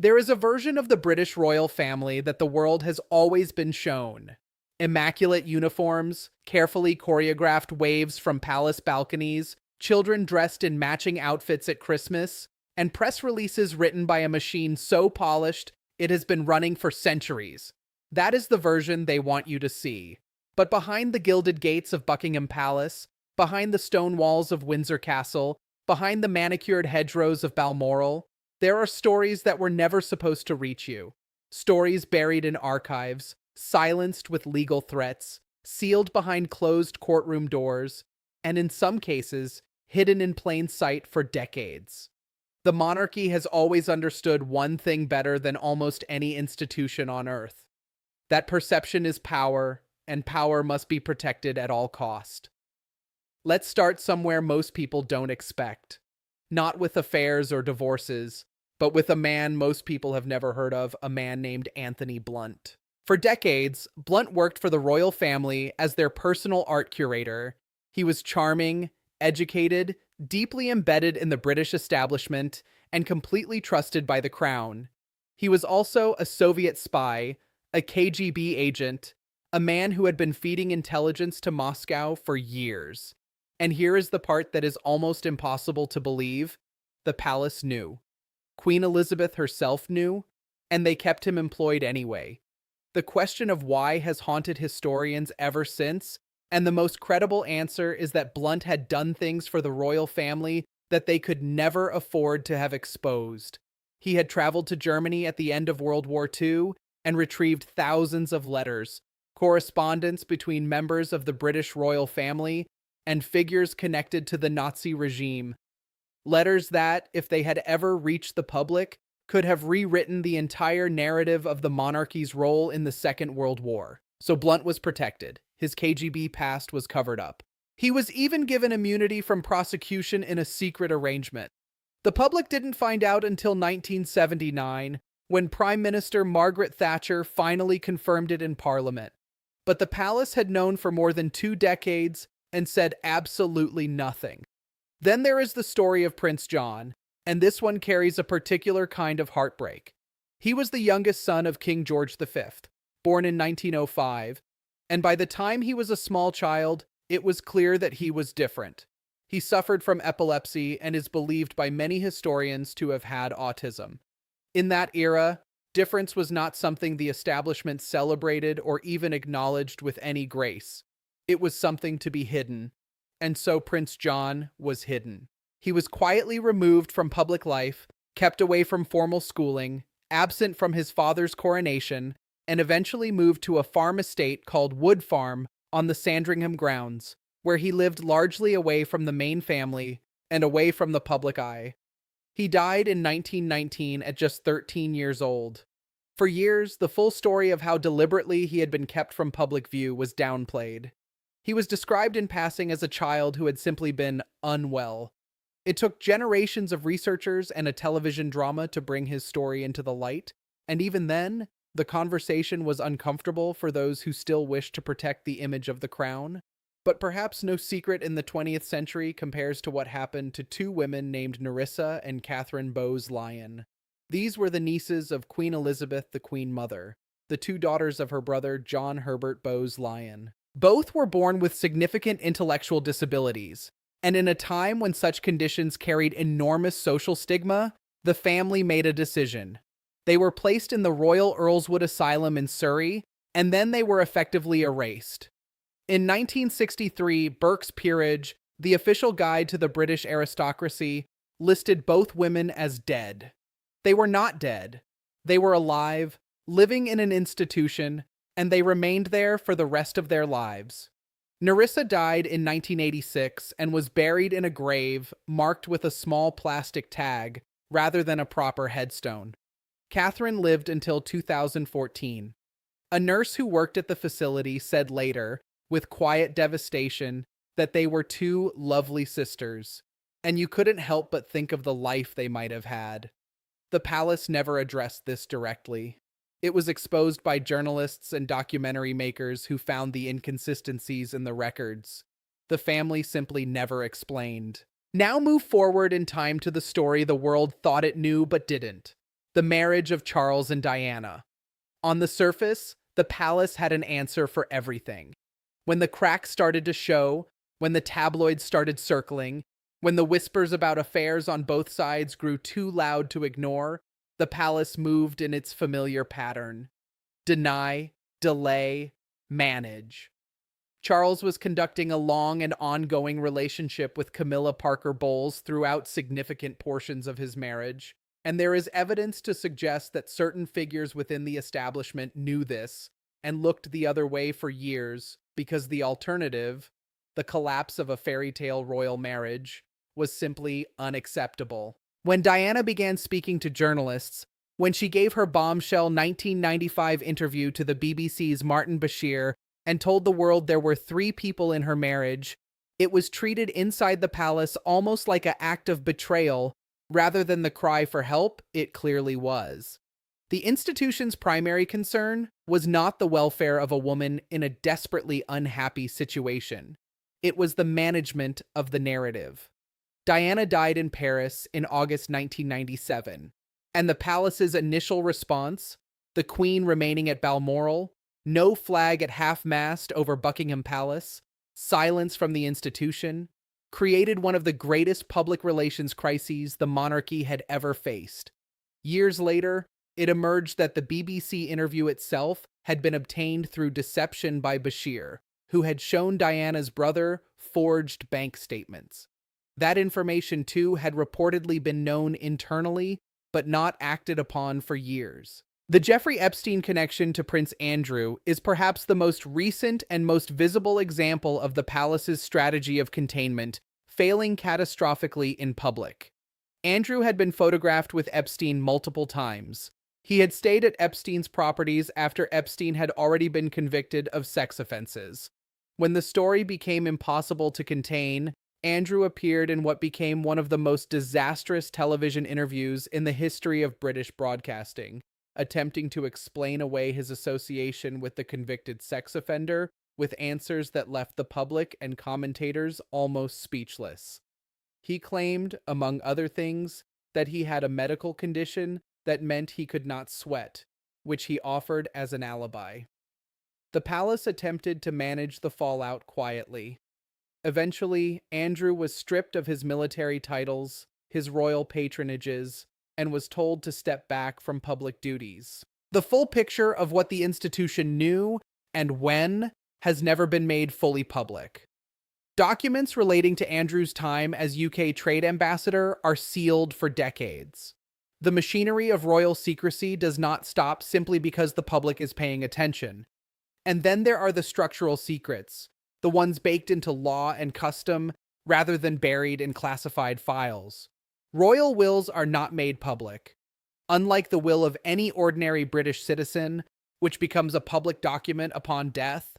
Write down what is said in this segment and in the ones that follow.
There is a version of the British royal family that the world has always been shown. Immaculate uniforms, carefully choreographed waves from palace balconies, children dressed in matching outfits at Christmas, and press releases written by a machine so polished it has been running for centuries. That is the version they want you to see. But behind the gilded gates of Buckingham Palace, behind the stone walls of Windsor Castle, behind the manicured hedgerows of Balmoral, there are stories that were never supposed to reach you. Stories buried in archives, silenced with legal threats, sealed behind closed courtroom doors, and in some cases, hidden in plain sight for decades. The monarchy has always understood one thing better than almost any institution on earth. That perception is power, and power must be protected at all cost. Let's start somewhere most people don't expect. Not with affairs or divorces, but with a man most people have never heard of, a man named Anthony Blunt. For decades, Blunt worked for the royal family as their personal art curator. He was charming, educated, deeply embedded in the British establishment, and completely trusted by the crown. He was also a Soviet spy, a KGB agent, a man who had been feeding intelligence to Moscow for years. And here is the part that is almost impossible to believe. The palace knew. Queen Elizabeth herself knew, and they kept him employed anyway. The question of why has haunted historians ever since, and the most credible answer is that Blunt had done things for the royal family that they could never afford to have exposed. He had traveled to Germany at the end of World War II and retrieved thousands of letters, correspondence between members of the British royal family, and figures connected to the Nazi regime. Letters that, if they had ever reached the public, could have rewritten the entire narrative of the monarchy's role in the Second World War. So Blunt was protected. His KGB past was covered up. He was even given immunity from prosecution in a secret arrangement. The public didn't find out until 1979, when Prime Minister Margaret Thatcher finally confirmed it in Parliament. But the palace had known for more than 2 decades and said absolutely nothing. Then there is the story of Prince John, and this one carries a particular kind of heartbreak. He was the youngest son of King George V, born in 1905, and by the time he was a small child, it was clear that he was different. He suffered from epilepsy and is believed by many historians to have had autism. In that era, difference was not something the establishment celebrated or even acknowledged with any grace. It was something to be hidden. And so Prince John was hidden. He was quietly removed from public life, kept away from formal schooling, absent from his father's coronation, and eventually moved to a farm estate called Wood Farm on the Sandringham grounds, where he lived largely away from the main family and away from the public eye. He died in 1919 at just 13 years old. For years, the full story of how deliberately he had been kept from public view was downplayed. He was described in passing as a child who had simply been unwell. It took generations of researchers and a television drama to bring his story into the light, and even then, the conversation was uncomfortable for those who still wished to protect the image of the crown. But perhaps no secret in the 20th century compares to what happened to 2 women named Nerissa and Catherine Bowes-Lyon. These were the nieces of Queen Elizabeth, the Queen Mother, the 2 daughters of her brother John Herbert Bowes-Lyon. Both were born with significant intellectual disabilities, and in a time when such conditions carried enormous social stigma, the family made a decision. They were placed in the Royal Earlswood Asylum in Surrey, and then they were effectively erased. In 1963, Burke's Peerage, the official guide to the British aristocracy, listed both women as dead. They were not dead. They were alive, living in an institution, and they remained there for the rest of their lives. Nerissa died in 1986 and was buried in a grave marked with a small plastic tag rather than a proper headstone. Catherine lived until 2014. A nurse who worked at the facility said later, with quiet devastation, that they were 2 lovely sisters, and you couldn't help but think of the life they might have had. The palace never addressed this directly. It was exposed by journalists and documentary makers who found the inconsistencies in the records. The family simply never explained. Now move forward in time to the story the world thought it knew but didn't. The marriage of Charles and Diana. On the surface, the palace had an answer for everything. When the cracks started to show, when the tabloids started circling, when the whispers about affairs on both sides grew too loud to ignore, the palace moved in its familiar pattern. Deny, delay, manage. Charles was conducting a long and ongoing relationship with Camilla Parker Bowles throughout significant portions of his marriage, and there is evidence to suggest that certain figures within the establishment knew this and looked the other way for years because the alternative, the collapse of a fairy tale royal marriage, was simply unacceptable. When Diana began speaking to journalists, when she gave her bombshell 1995 interview to the BBC's Martin Bashir and told the world there were 3 people in her marriage, it was treated inside the palace almost like an act of betrayal rather than the cry for help it clearly was. The institution's primary concern was not the welfare of a woman in a desperately unhappy situation. It was the management of the narrative. Diana died in Paris in August 1997, and the palace's initial response, the Queen remaining at Balmoral, no flag at half-mast over Buckingham Palace, silence from the institution, created one of the greatest public relations crises the monarchy had ever faced. Years later, it emerged that the BBC interview itself had been obtained through deception by Bashir, who had shown Diana's brother forged bank statements. That information, too, had reportedly been known internally, but not acted upon for years. The Jeffrey Epstein connection to Prince Andrew is perhaps the most recent and most visible example of the palace's strategy of containment failing catastrophically in public. Andrew had been photographed with Epstein multiple times. He had stayed at Epstein's properties after Epstein had already been convicted of sex offenses. When the story became impossible to contain, Andrew appeared in what became one of the most disastrous television interviews in the history of British broadcasting, attempting to explain away his association with the convicted sex offender with answers that left the public and commentators almost speechless. He claimed, among other things, that he had a medical condition that meant he could not sweat, which he offered as an alibi. The palace attempted to manage the fallout quietly. Eventually, Andrew was stripped of his military titles, his royal patronages, and was told to step back from public duties. The full picture of what the institution knew and when has never been made fully public. Documents relating to Andrew's time as UK trade ambassador are sealed for decades. The machinery of royal secrecy does not stop simply because the public is paying attention. And then there are the structural secrets, the ones baked into law and custom rather than buried in classified files. Royal wills are not made public. Unlike the will of any ordinary British citizen, which becomes a public document upon death,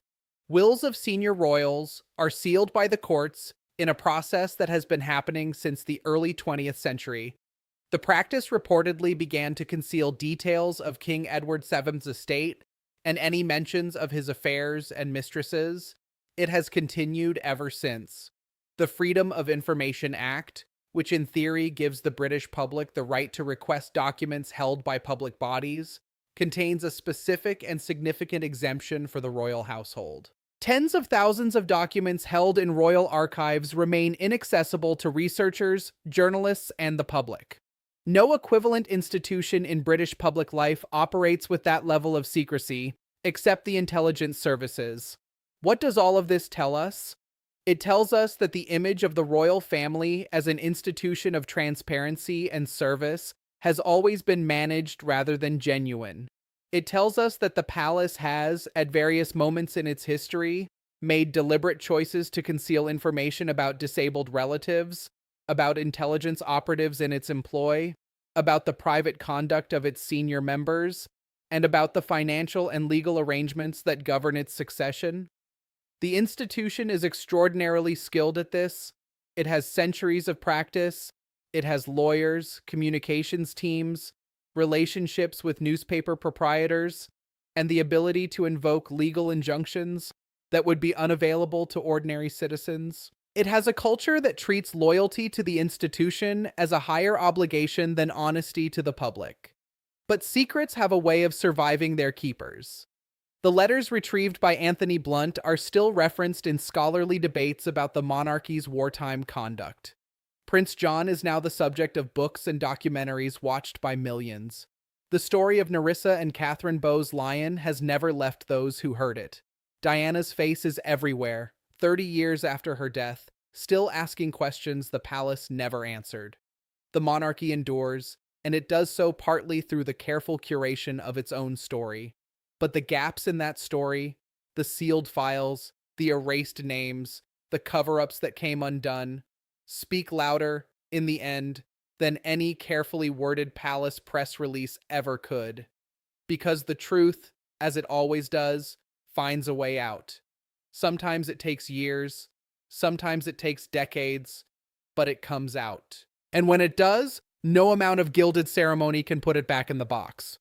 wills of senior royals are sealed by the courts in a process that has been happening since the early 20th century. The practice reportedly began to conceal details of King Edward VII's estate and any mentions of his affairs and mistresses. It has continued ever since. The Freedom of Information Act, which in theory gives the British public the right to request documents held by public bodies, contains a specific and significant exemption for the royal household. Tens of thousands of documents held in royal archives remain inaccessible to researchers, journalists, and the public. No equivalent institution in British public life operates with that level of secrecy, except the intelligence services. What does all of this tell us? It tells us that the image of the royal family as an institution of transparency and service has always been managed rather than genuine. It tells us that the palace has, at various moments in its history, made deliberate choices to conceal information about disabled relatives, about intelligence operatives in its employ, about the private conduct of its senior members, and about the financial and legal arrangements that govern its succession. The institution is extraordinarily skilled at this. It has centuries of practice. It has lawyers, communications teams, relationships with newspaper proprietors, and the ability to invoke legal injunctions that would be unavailable to ordinary citizens. It has a culture that treats loyalty to the institution as a higher obligation than honesty to the public. But secrets have a way of surviving their keepers. The letters retrieved by Anthony Blunt are still referenced in scholarly debates about the monarchy's wartime conduct. Prince John is now the subject of books and documentaries watched by millions. The story of Nerissa and Catherine Bowes Lyon has never left those who heard it. Diana's face is everywhere, 30 years after her death, still asking questions the palace never answered. The monarchy endures, and it does so partly through the careful curation of its own story. But the gaps in that story, the sealed files, the erased names, the cover-ups that came undone, speak louder, in the end, than any carefully worded palace press release ever could. Because the truth, as it always does, finds a way out. Sometimes it takes years, sometimes it takes decades, but it comes out. And when it does, no amount of gilded ceremony can put it back in the box.